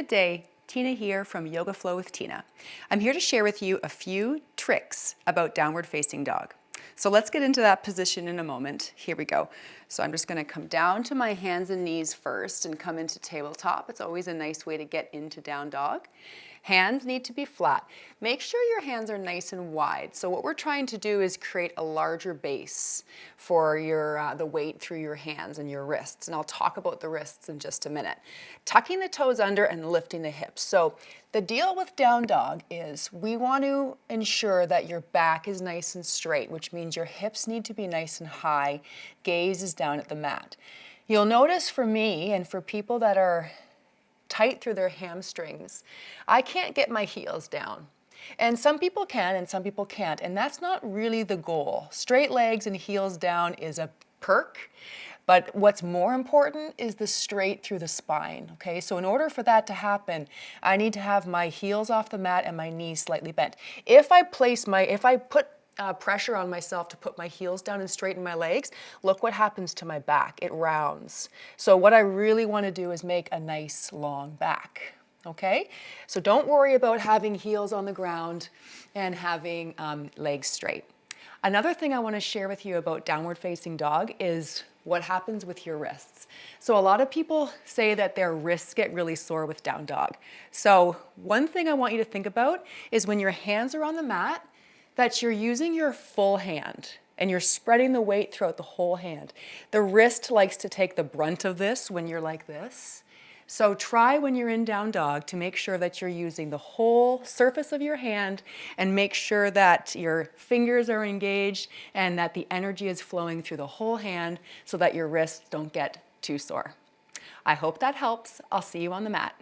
Good day, Tina here from Yoga Flow with Tina. I'm here to share with you a few tricks about downward facing dog. So let's get into that position in a moment. Here we go. So I'm just going to come down to my hands and knees first and come into tabletop. It's always a nice way to get into down dog. Hands need to be flat. Make sure your hands are nice and wide. So what we're trying to do is create a larger base for the weight through your hands and your wrists. And I'll talk about the wrists in just a minute. Tucking the toes under and lifting the hips. So the deal with down dog is we want to ensure that your back is nice and straight, which means your hips need to be nice and high. Gaze is down at the mat. You'll notice for me and for people that are tight through their hamstrings, I can't get my heels down. And some people can and some people can't, and that's not really the goal. Straight legs and heels down is a perk, but what's more important is the straight through the spine, okay? So in order for that to happen, I need to have my heels off the mat and my knees slightly bent. If I put pressure on myself to put my heels down and straighten my legs, look what happens to my back. It rounds. So what I really want to do is make a nice long back. Okay? So don't worry about having heels on the ground and having legs straight. Another thing I want to share with you about downward facing dog is what happens with your wrists. So a lot of people say that their wrists get really sore with down dog. So one thing I want you to think about is when your hands are on the mat, that you're using your full hand and you're spreading the weight throughout the whole hand. The wrist likes to take the brunt of this when you're like this. So try when you're in down dog to make sure that you're using the whole surface of your hand and make sure that your fingers are engaged and that the energy is flowing through the whole hand so that your wrists don't get too sore. I hope that helps. I'll see you on the mat.